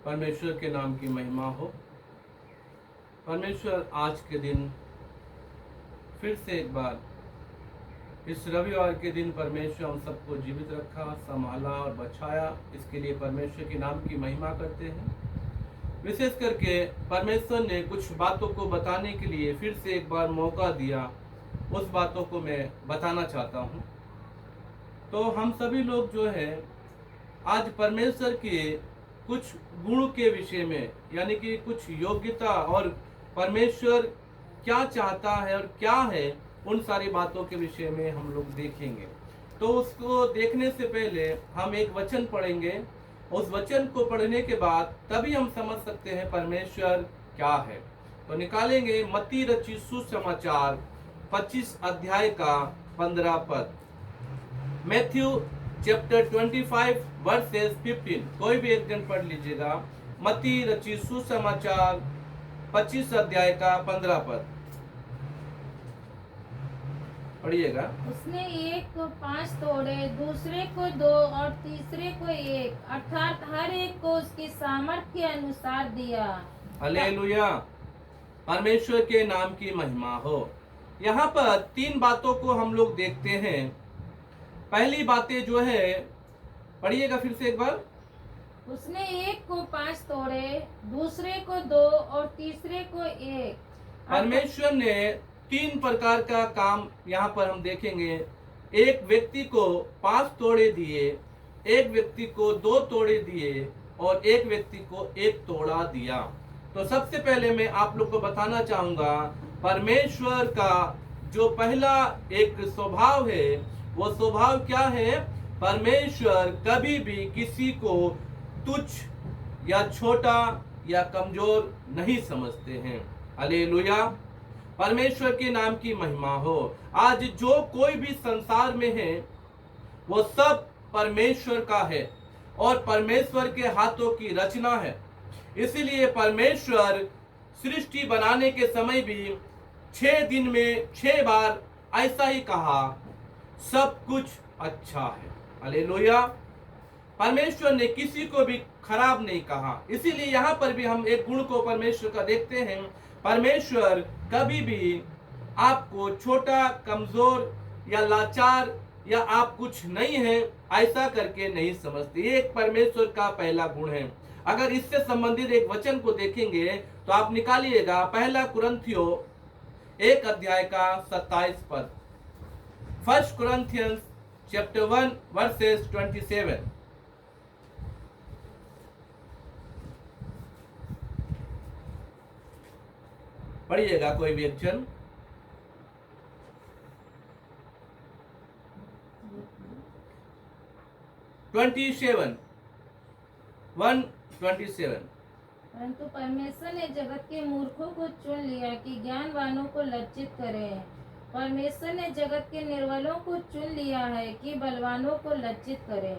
परमेश्वर के नाम की महिमा हो। परमेश्वर आज के दिन फिर से एक बार इस रविवार के दिन परमेश्वर हम सबको जीवित रखा, संभाला और बचाया। इसके लिए परमेश्वर के नाम की महिमा करते हैं। विशेष करके परमेश्वर ने कुछ बातों को बताने के लिए फिर से एक बार मौका दिया। उस बातों को मैं बताना चाहता हूँ। तो हम सभी लोग जो है आज परमेश्वर के कुछ गुण के विषय में, यानी कि कुछ योग्यता और परमेश्वर क्या चाहता है और क्या है, उन सारी बातों के विषय में हम लोग देखेंगे। तो उसको देखने से पहले हम एक वचन पढ़ेंगे। उस वचन को पढ़ने के बाद तभी हम समझ सकते हैं परमेश्वर क्या है। तो निकालेंगे मत्ती रचित सुसमाचार 25 अध्याय का 15 पद। Matthew chapter 25 versus 15। कोई भी एक दिन पढ़ लीजिएगा। मत्ती रचित सुसमाचार 25 अध्याय का 15 पद पढ़िएगा। उसने एक को 5 तोड़े, दूसरे को 2 और तीसरे को 1, अर्थात हर एक को उसकी सामर्थ्य के अनुसार दिया। हालेलुया, परमेश्वर के नाम की महिमा हो। यहाँ पर 3 बातों को हम लोग देखते हैं। पहली बातें जो है, पढ़िएगा फिर से एक बार। उसने एक को 5 तोड़े, दूसरे को 2 और तीसरे को 1। परमेश्वर ने 3 प्रकार का काम यहाँ पर हम देखेंगे। एक व्यक्ति को 5 तोड़े दिए, एक व्यक्ति को 2 तोड़े दिए और एक व्यक्ति को 1 तोड़ा दिया। तो सबसे पहले मैं आप लोग को बताना चाहूंगा, परमेश्वर का जो पहला एक स्वभाव है, वो स्वभाव क्या है? परमेश्वर कभी भी किसी को तुच्छ या छोटा या कमजोर नहीं समझते हैं। हालेलुया, परमेश्वर के नाम की महिमा हो। आज जो कोई भी संसार में है वो सब परमेश्वर का है और परमेश्वर के हाथों की रचना है। इसलिए परमेश्वर सृष्टि बनाने के समय भी 6 दिन में 6 बार ऐसा ही कहा, सब कुछ अच्छा है। हालेलुया, परमेश्वर ने किसी को भी खराब नहीं कहा। इसीलिए यहाँ पर भी हम एक गुण को परमेश्वर का देखते हैं। परमेश्वर कभी भी आपको छोटा, कमजोर या लाचार या आप कुछ नहीं है ऐसा करके नहीं समझते। ये एक परमेश्वर का पहला गुण है। अगर इससे संबंधित एक वचन को देखेंगे तो आप निकालिएगा 1 कुरिन्थियों 1 अध्याय का 27 पद। 1 Corinthians chapter 1 verses 27। पढ़िएगा कोई भी एक जन। 27 1:27। परंतु परमेश्वर ने जगत के मूर्खों को चुन लिया कि ज्ञानवानों को लज्जित करे। परमेश्वर ने जगत के निर्बलों को चुन लिया है कि बलवानों को लज्जित करे।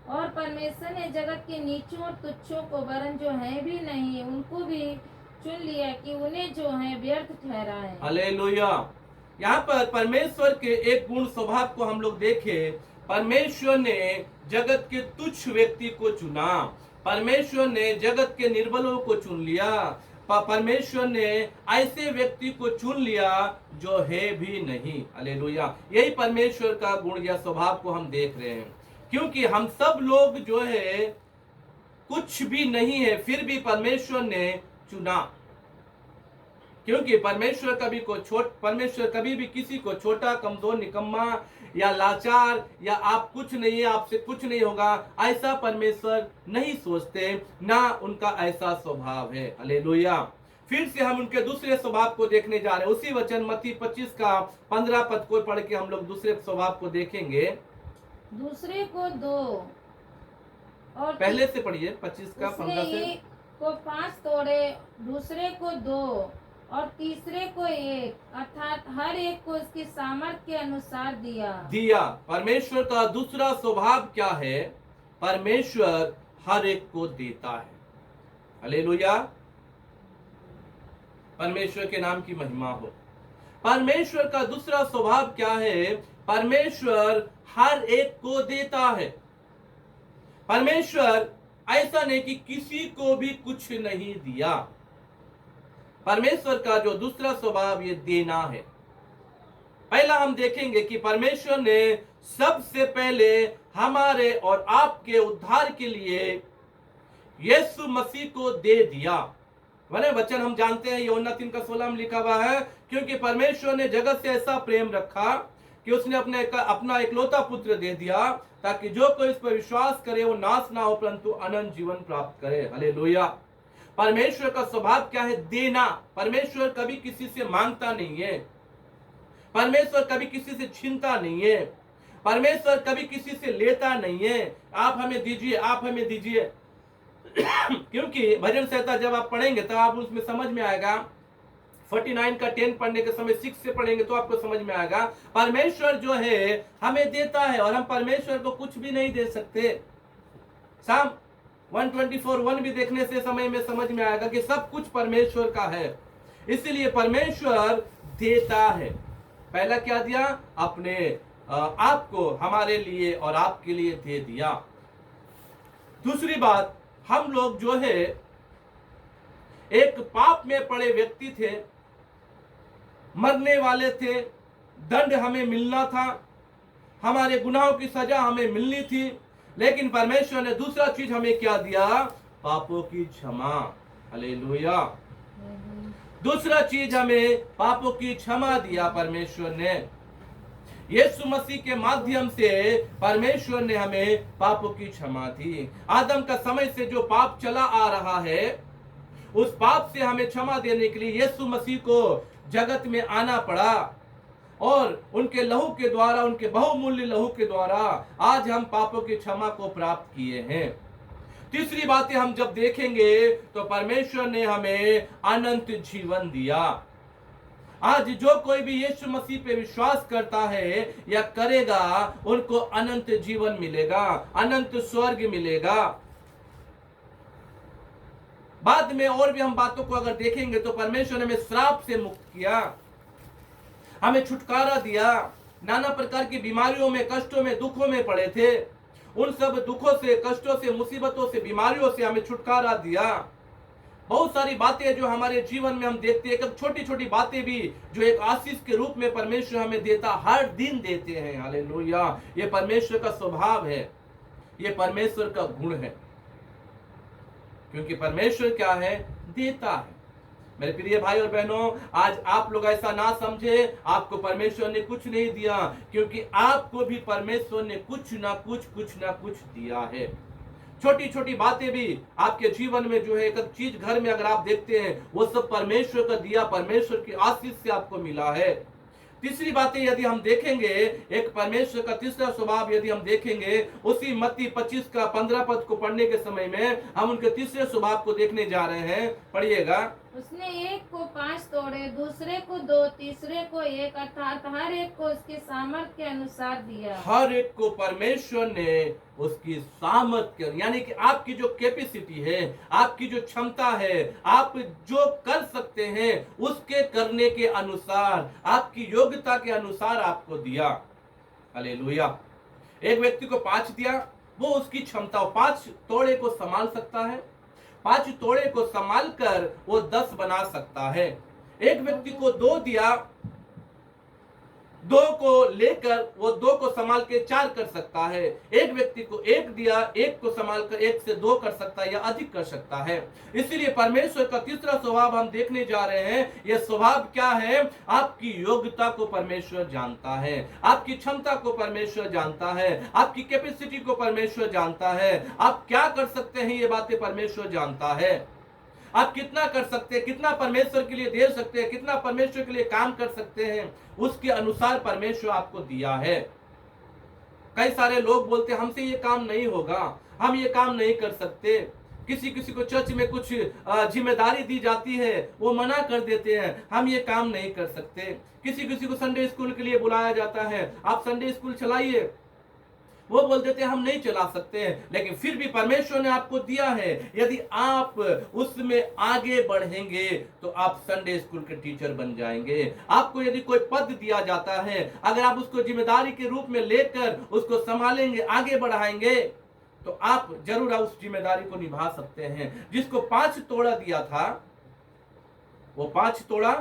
और परमेश्वर ने जगत के नीचों और तुच्छों को, वरन जो है भी नहीं उनको भी चुन लिया कि उन्हें जो है व्यर्थ ठहराए। हालेलुया, यहाँ पर परमेश्वर के एक गुण स्वभाव को हम लोग देखें। परमेश्वर ने जगत के तुच्छ व्यक्ति को चुना, परमेश्वर ने जगत के निर्बलों को चुन लिया, परमेश्वर ने ऐसे व्यक्ति को चुन लिया जो है भी नहीं। हालेलुया, यही परमेश्वर का गुण या स्वभाव को हम देख रहे हैं। क्योंकि हम सब लोग जो है कुछ भी नहीं है, फिर भी परमेश्वर ने चुना। क्योंकि परमेश्वर कभी भी किसी को छोटा, कमजोर, निकम्मा या लाचार या आप कुछ नहीं है, आपसे कुछ नहीं होगा, ऐसा परमेश्वर नहीं सोचते, ना उनका ऐसा स्वभाव है। हालेलुया, फिर से हम उनके दूसरे स्वभाव को देखने जा रहे हैं। उसी वचन मत्ती 25 का 15 पद को पढ़ के हम लोग दूसरे स्वभाव को देखेंगे। दूसरे को 2 और पहले से पढ़िए 25 का 15 से। एक को 5 तोड़े, दूसरे को 2 और तीसरे को 1, अर्थात हर एक को उसकी सामर्थ्य के अनुसार दिया। परमेश्वर का दूसरा स्वभाव क्या है? परमेश्वर हर एक को देता है। हालेलुया, परमेश्वर के नाम की महिमा हो। परमेश्वर का दूसरा स्वभाव क्या है? परमेश्वर हर एक को देता है। परमेश्वर ऐसा नहीं कि किसी को भी कुछ नहीं दिया। परमेश्वर का जो दूसरा स्वभाव ये देना है। पहला हम देखेंगे कि परमेश्वर ने सबसे पहले हमारे और आपके उद्धार के लिए यीशु मसीह को दे दिया। वने वचन हम जानते हैं, यूहन्ना 3:16 में लिखा हुआ है, क्योंकि परमेश्वर ने जगत से ऐसा प्रेम रखा कि उसने अपना इकलौता पुत्र दे दिया, ताकि जो कोई इस पर विश्वास करे वो नाश ना हो परंतु अनंत जीवन प्राप्त करे। हालेलुया। परमेश्वर का स्वभाव क्या है? देना। परमेश्वर कभी किसी से मांगता नहीं है, परमेश्वर कभी किसी से छीनता नहीं है, परमेश्वर कभी किसी से लेता नहीं है। आप हमें दीजिए, आप हमें दीजिए। क्योंकि भजन संहिता जब आप पढ़ेंगे तब आप उसमें समझ में आएगा। 49 का 10 पढ़ने के समय 6 से पढ़ेंगे तो आपको समझ में आएगा परमेश्वर जो है हमें देता है और हम परमेश्वर को कुछ भी नहीं दे सकते। साम 124:1 भी देखने से समय में समझ में आएगा कि सब कुछ परमेश्वर का है, इसलिए परमेश्वर देता है। पहला क्या दिया? अपने आप को हमारे लिए और आपके लिए दे दिया। दूसरी बात, हम लोग जो है एक पाप में पड़े व्यक्ति थे, मरने वाले थे, दंड हमें मिलना था, हमारे गुनाहों की सजा हमें मिलनी थी, लेकिन परमेश्वर ने दूसरा चीज हमें क्या दिया? पापों की क्षमा। हालेलुया। दूसरा चीज हमें पापों की क्षमा दिया परमेश्वर ने। यीशु मसीह के माध्यम से परमेश्वर ने हमें पापों की क्षमा दी। आदम का समय से जो पाप चला आ रहा है, उस पाप से हमें क्षमा देने के लिए यीशु मसीह को जगत में आना पड़ा और उनके लहू के द्वारा, उनके बहुमूल्य लहू के द्वारा आज हम पापों की क्षमा को प्राप्त किए हैं। तीसरी बातें हम जब देखेंगे तो परमेश्वर ने हमें अनंत जीवन दिया। आज जो कोई भी यीशु मसीह पे विश्वास करता है या करेगा, उनको अनंत जीवन मिलेगा, अनंत स्वर्ग मिलेगा। बाद में और भी हम बातों को अगर देखेंगे तो परमेश्वर ने हमें श्राप से मुक्त किया, हमें छुटकारा दिया। नाना प्रकार की बीमारियों में, कष्टों में, दुखों में पड़े थे, उन सब दुखों से, कष्टों से, मुसीबतों से, बीमारियों से हमें छुटकारा दिया। बहुत सारी बातें जो हमारे जीवन में हम देखते हैं, छोटी छोटी बातें भी जो एक आशीष के रूप में परमेश्वर हमें देता, हर दिन देते हैं। हालेलुया। ये परमेश्वर का स्वभाव है, ये परमेश्वर का गुण है, क्योंकि परमेश्वर क्या है? देता है। मेरे प्रिय भाई और बहनों, आज आप लोग ऐसा ना समझे आपको परमेश्वर ने कुछ नहीं दिया, क्योंकि आपको भी परमेश्वर ने कुछ ना कुछ दिया है। छोटी छोटी बातें भी आपके जीवन में जो है, एक चीज घर में अगर आप देखते हैं, वो सब परमेश्वर का दिया, परमेश्वर की आशीष से आपको मिला है। तीसरी बातें यदि हम देखेंगे, एक परमेश्वर का तीसरा स्वभाव यदि हम देखेंगे, उसी मत्ती 25 का 15 पद को पढ़ने के समय में हम उनके तीसरे स्वभाव को देखने जा रहे हैं। पढ़िएगा। उसने एक को 5 तोड़े, दूसरे को 2, तीसरे को 1, अर्थात हर एक को उसके सामर्थ्य के अनुसार दिया। हर एक को परमेश्वर ने उसकी सामर्थ्य, यानी कि आपकी जो कैपेसिटी है, आपकी जो क्षमता है, आप जो कर सकते हैं, उसके करने के अनुसार, आपकी योग्यता के अनुसार आपको दिया। हालेलुया। एक व्यक्ति को 5 दिया, वो उसकी क्षमता, 5 तोड़े को संभाल सकता है, 5 तोड़े को संभाल कर वो 10 बना सकता है। एक व्यक्ति को 2 दिया, 2 को लेकर वो 2 को संभाल के 4 कर सकता है। एक व्यक्ति को 1 दिया, 1 को संभाल कर 1 से 2 कर सकता है या अधिक कर सकता है। इसलिए परमेश्वर का तीसरा स्वभाव हम देखने जा रहे हैं। यह स्वभाव क्या है? आपकी योग्यता को परमेश्वर जानता है, आपकी क्षमता को परमेश्वर जानता है, आपकी कैपेसिटी को परमेश्वर जानता है, आप क्या कर सकते हैं ये बातें परमेश्वर जानता है। आप कितना कर सकते हैं, कितना परमेश्वर के लिए दे सकते हैं, कितना परमेश्वर के लिए काम कर सकते हैं, उसके अनुसार परमेश्वर आपको दिया है। कई सारे लोग बोलते हैं हमसे ये काम नहीं होगा, हम ये काम नहीं कर सकते। किसी किसी को चर्च में कुछ जिम्मेदारी दी जाती है, वो मना कर देते हैं, हम ये काम नहीं कर सकते। किसी किसी को संडे स्कूल के लिए बुलाया जाता है, आप संडे स्कूल चलाइए, वो बोल देते हैं हम नहीं चला सकते हैं। लेकिन फिर भी परमेश्वर ने आपको दिया है, यदि आप उसमें आगे बढ़ेंगे तो आप संडे स्कूल के टीचर बन जाएंगे। आपको यदि कोई पद दिया जाता है, अगर आप उसको जिम्मेदारी के रूप में लेकर उसको संभालेंगे, आगे बढ़ाएंगे, तो आप जरूर उस जिम्मेदारी को निभा सकते हैं। जिसको 5 तोड़ा दिया था वो 5 तोड़ा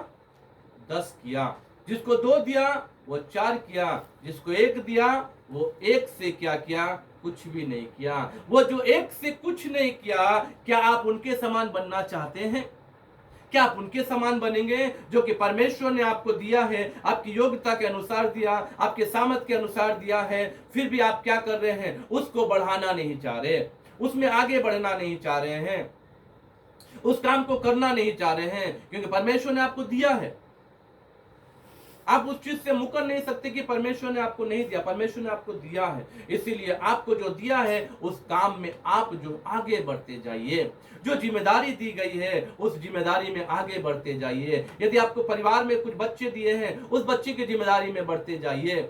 10 किया, जिसको 2 दिया वो 4 किया, जिसको 1 दिया वो 1 से क्या किया, कुछ भी नहीं किया। वो जो 1 से कुछ नहीं किया, क्या आप उनके समान बनना चाहते हैं? क्या आप उनके समान बनेंगे जो कि परमेश्वर ने आपको दिया है, आपकी योग्यता के अनुसार दिया, आपके सामर्थ्य के अनुसार दिया है, फिर भी आप क्या कर रहे हैं, उसको बढ़ाना नहीं चाह रहे, उसमें आगे बढ़ना नहीं चाह रहे हैं, उस काम को करना नहीं चाह रहे हैं, क्योंकि परमेश्वर ने आपको दिया है। आप उस चीज से मुकर नहीं सकते कि परमेश्वर ने आपको नहीं दिया, परमेश्वर ने आपको दिया है। इसीलिए आपको जो दिया है उस काम में आप जो आगे बढ़ते जाइए, जो जिम्मेदारी दी गई है उस जिम्मेदारी में आगे बढ़ते जाइए। यदि आपको परिवार में कुछ बच्चे दिए हैं, उस बच्चे की जिम्मेदारी में बढ़ते जाइए।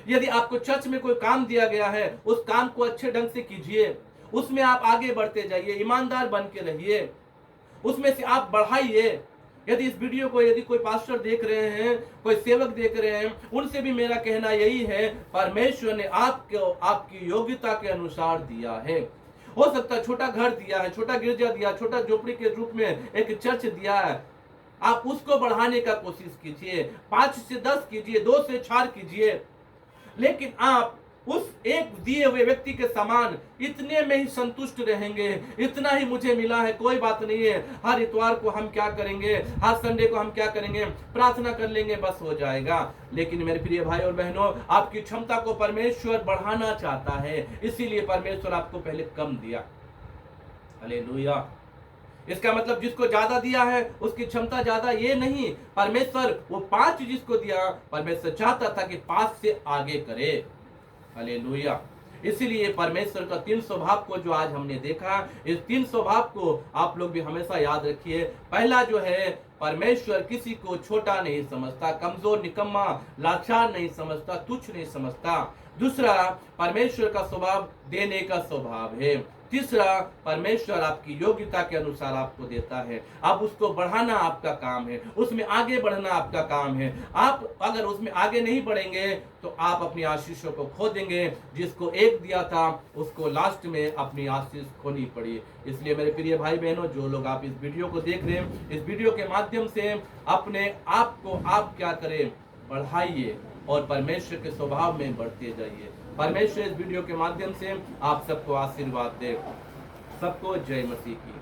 यदि आपको चर्च में कोई काम दिया गया है, उस काम को अच्छे ढंग से कीजिए, उसमें आप आगे बढ़ते जाइए, ईमानदार बन के रहिए, उसमें से आप बढ़ाइए। यदि इस वीडियो को यदि कोई पास्टर देख रहे हैं, कोई सेवक देख रहे हैं, उनसे भी मेरा कहना यही है, परमेश्वर ने आपको आपकी योग्यता के अनुसार दिया है। हो सकता है छोटा घर दिया है, छोटा गिरजा दिया, छोटा झोपड़ी के रूप में एक चर्च दिया है, आप उसको बढ़ाने का कोशिश कीजिए, 5 से 10 कीजिए, 2 से 4 कीजिए, लेकिन आप उस एक दिए हुए व्यक्ति के समान इतने में ही संतुष्ट रहेंगे, इतना ही मुझे मिला है, कोई बात नहीं है, हर इतवार को हम क्या करेंगे, हर संडे को हम क्या करेंगे, प्रार्थना कर लेंगे, बस हो जाएगा। लेकिन मेरे प्रिय भाई और बहनों, आपकी क्षमता को परमेश्वर बढ़ाना चाहता है, इसीलिए परमेश्वर आपको पहले कम दिया। हालेलुया। इसका मतलब जिसको ज्यादा दिया है उसकी क्षमता ज्यादा, ये नहीं। परमेश्वर वो 5 जिसको दिया, परमेश्वर चाहता था कि 5 से आगे करे। हालेलुया। इसीलिए परमेश्वर का 3 स्वभाव को जो आज हमने देखा, इस 3 स्वभाव को आप लोग भी हमेशा याद रखिए। पहला जो है, परमेश्वर किसी को छोटा नहीं समझता, कमजोर, निकम्मा, लाचार नहीं समझता, तुच्छ नहीं समझता। दूसरा, परमेश्वर का स्वभाव देने का स्वभाव है। तीसरा, परमेश्वर आपकी योग्यता के अनुसार आपको देता है, आप उसको बढ़ाना आपका काम है, उसमें आगे बढ़ना आपका काम है। आप अगर उसमें आगे नहीं बढ़ेंगे तो आप अपनी आशीषों को खो देंगे। जिसको 1 दिया था उसको लास्ट में अपनी आशीष खोनी पड़ी। इसलिए मेरे प्रिय भाई बहनों, जो लोग आप इस वीडियो को देख रहे हैं, इस वीडियो के माध्यम से अपने आप को आप क्या करें, बढ़ाइए और परमेश्वर के स्वभाव में बढ़ते जाइए। परमेश्वर इस वीडियो के माध्यम से आप सबको आशीर्वाद दे। सबको जय मसीह की।